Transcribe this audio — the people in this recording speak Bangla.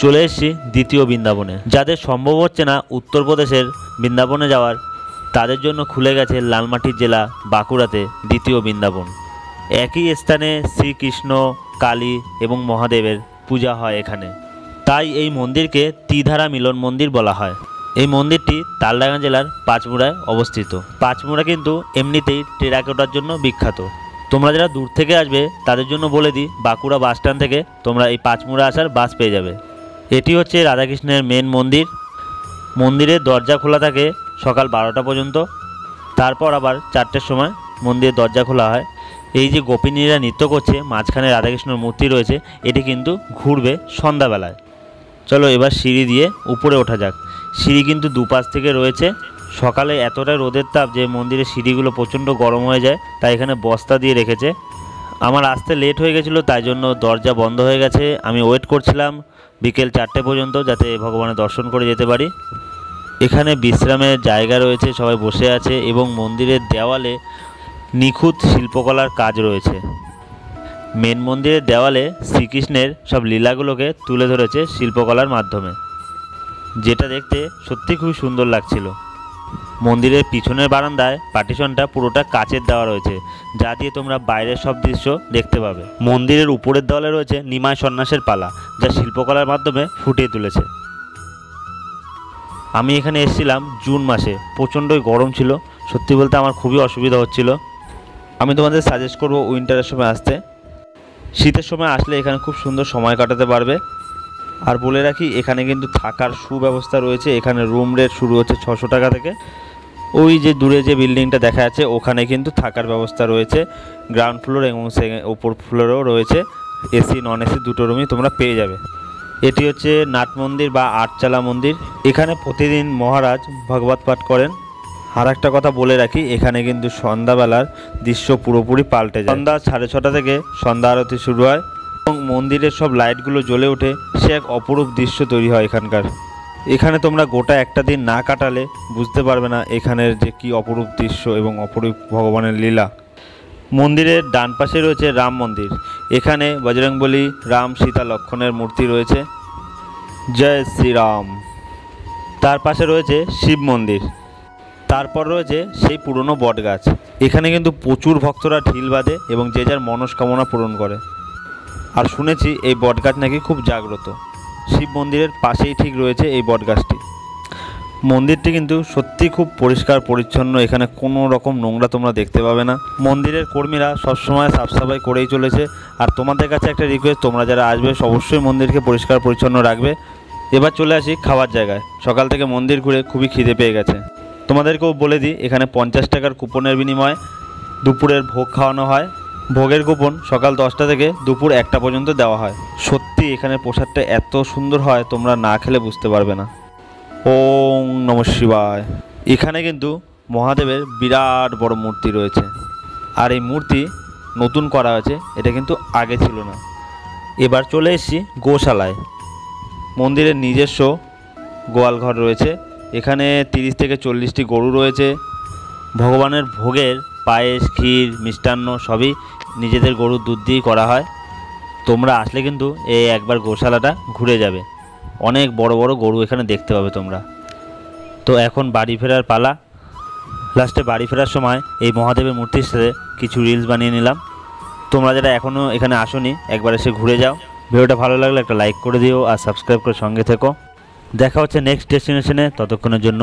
চলে এসেছি দ্বিতীয় বৃন্দাবনে। যাদের সম্ভব হচ্ছে না উত্তরপ্রদেশের বৃন্দাবনে যাওয়ার, তাদের জন্য খুলে গেছে লালমাটির জেলা বাঁকুড়াতে দ্বিতীয় বৃন্দাবন। একই স্থানে শ্রীকৃষ্ণ, কালী এবং মহাদেবের পূজা হয় এখানে, তাই এই মন্দিরকে ত্রিধারা মিলন মন্দির বলা হয়। এই মন্দিরটি তালডাঙ্গা জেলার পাঁচমুড়ায় অবস্থিত। পাঁচমুড়া কিন্তু এমনিতেই টেরাকোটার জন্য বিখ্যাত। তোমরা যারা দূর থেকে আসবে তাদের জন্য বলে দিই, বাঁকুড়া বাস স্ট্যান্ড থেকে তোমরা এই পাঁচমুড়া আসার বাস পেয়ে যাবে। এটি হচ্ছে রাধাকৃষ্ণের মেন মন্দির। মন্দিরের দরজা খোলা থাকে সকাল 12টা পর্যন্ত, তারপর আবার 4টের সময় মন্দিরের দরজা খোলা হয়। এই যে গোপিনীরা নৃত্য করছে, মাঝখানে রাধাকৃষ্ণের মূর্তি রয়েছে, এটি কিন্তু ঘুরবে সন্ধ্যাবেলায়। চলো এবার সিঁড়ি দিয়ে উপরে ওঠা যাক। সিঁড়ি কিন্তু দুপাশ থেকে রয়েছে। সকালে এতটা রোদের তাপ যে মন্দিরের সিঁড়িগুলো প্রচণ্ড গরম হয়ে যায়, তাই এখানে বস্তা দিয়ে রেখেছে। আমার আসতে লেট হয়ে গেছিলো, তাই জন্য দরজা বন্ধ হয়ে গেছে। আমি ওয়েট করছিলাম বিকেল 4টে পর্যন্ত, যাতে ভগবানের দর্শন করে যেতে পারি। এখানে বিশ্রামের জায়গা রয়েছে, সবাই বসে আছে এবং মন্দিরের দেওয়ালে নিখুঁত শিল্পকলার কাজ রয়েছে। মেন মন্দিরের দেওয়ালে শ্রীকৃষ্ণের সব লীলাগুলোকে তুলে ধরেছে শিল্পকলার মাধ্যমে, যেটা দেখতে সত্যি খুবই সুন্দর লাগছিল। মন্দিরের পিছনের বারান্দায় পার্টিশনটা পুরোটা কাচের দেওয়া রয়েছে, যা দিয়ে তোমরা বাইরের সব দৃশ্য দেখতে পাবে। মন্দিরের উপরের দেওয়ালে রয়েছে নিমাই সন্ন্যাসের পালা, যা শিল্পকলার মাধ্যমে ফুটিয়ে তুলেছে। আমি এখানে এসেছিলাম জুন মাসে, প্রচণ্ডই গরম ছিল। সত্যি বলতে আমার খুবই অসুবিধা হচ্ছিল। আমি তোমাদের সাজেস্ট করব উইন্টারের সময় আসতে। শীতের সময় আসলে এখানে খুব সুন্দর সময় কাটাতে পারবে। আর বলে রাখি, এখানে কিন্তু থাকার সুব্যবস্থা রয়েছে। এখানে রুম রেট শুরু হচ্ছে 600 টাকা থেকে। ওই যে দূরে যে বিল্ডিংটা দেখা যাচ্ছে, ওখানে কিন্তু থাকার ব্যবস্থা রয়েছে। গ্রাউন্ড ফ্লোর এবং ওপর ফ্লোরেও রয়েছে এসি নন এসি দুটো রুমই তোমরা পেয়ে যাবে। এটি হচ্ছে নাট মন্দির বা আটচালা মন্দির। এখানে প্রতিদিন মহারাজ ভাগবত পাঠ করেন। আর একটা কথা বলে রাখি, এখানে কিন্তু সন্ধ্যাবেলার দৃশ্য পুরোপুরি পাল্টে যায়। সন্ধ্যা 6:30 থেকে সন্ধ্যা আরতি শুরু হয় এবং মন্দিরের সব লাইটগুলো জ্বলে ওঠে। সে এক অপরূপ দৃশ্য তৈরি হয় এখানকার। এখানে তোমরা গোটা একটা দিন না কাটালে বুঝতে পারবে না এখানের যে কি অপরূপ দৃশ্য এবং অপরূপ ভগবানের লীলা। মন্দিরের ডান পাশে রয়েছে রাম মন্দির। এখানে বজরংবলী, রাম, সীতা, লক্ষ্মণের মূর্তি রয়েছে। জয় শ্রীরাম। তার পাশে রয়েছে শিব মন্দির। তারপর রয়েছে সেই পুরনো বটগাছ। এখানে কিন্তু প্রচুর ভক্তরা ঢিল বাঁধে এবং যে যার মনস্কামনা পূরণ করে। আর শুনেছি এই বটগাছ নাকি খুব জাগ্রত। শিব মন্দিরের পাশেই ঠিক রয়েছে এই বটগাছটি। মন্দিরটি কিন্তু সত্যি খুব পরিষ্কার পরিচ্ছন্ন। এখানে কোনো রকম নোংরা তোমরা দেখতে পাবে না। মন্দিরের কর্মীরা সবসময় সাফসাফাই করেই চলেছে। আর তোমাদের কাছে একটা রিকোয়েস্ট, তোমরা যারা আসবে অবশ্যই মন্দিরকে পরিষ্কার পরিচ্ছন্ন রাখবে। এবার চলে আসি খাবার জায়গায়। সকাল থেকে মন্দির ঘুরে খুবই খিদে পেয়ে গেছে। তোমাদেরকেও বলে দিই, এখানে 50 টাকার কুপনের বিনিময়ে দুপুরের ভোগ খাওয়ানো হয়। ভোগের কুপন সকাল 10টা থেকে দুপুর 1টা পর্যন্ত দেওয়া হয়। সত্যি এখানে প্রসাদটা এত সুন্দর হয়, তোমরা না খেলে বুঝতে পারবে না। ওং নমঃ শিবায়। এখানে কিন্তু মহাদেবের বিরাট বড় মূর্তি রয়েছে। আর এই মূর্তি নতুন করা হয়েছে, এটা কিন্তু আগে ছিল না। এবার চলে এসেছি গোশালায়। মন্দিরের নিজস্ব গোয়ালঘর রয়েছে। এখানে 30 থেকে 40টি গরু রয়েছে। ভগবানের ভোগের পায়েস, ক্ষীর, মিষ্টান্ন সবই নিজেদের গরুর দুধ দিয়েই করা হয়। তোমরা আসলে কিন্তু এই একবার গোশালাটা ঘুরে যাবে। অনেক বড় বড় গরু এখানে দেখতে পাবে তোমরা। তো এখন বাড়ি ফেরার পালা। লাস্টে বাড়ি ফেরার সময় এই মহাদেবের মূর্তির সাথে কিছু রিলস বানিয়ে নিলাম। তোমরা যারা এখনও এখানে আসোনি, একবার এসে ঘুরে যাও। ভিডিওটা ভালো লাগলে একটা লাইক করে দিও আর সাবস্ক্রাইব করে সঙ্গে থেকো। দেখা হচ্ছে নেক্সট ডেস্টিনেশনে। ততক্ষণের জন্য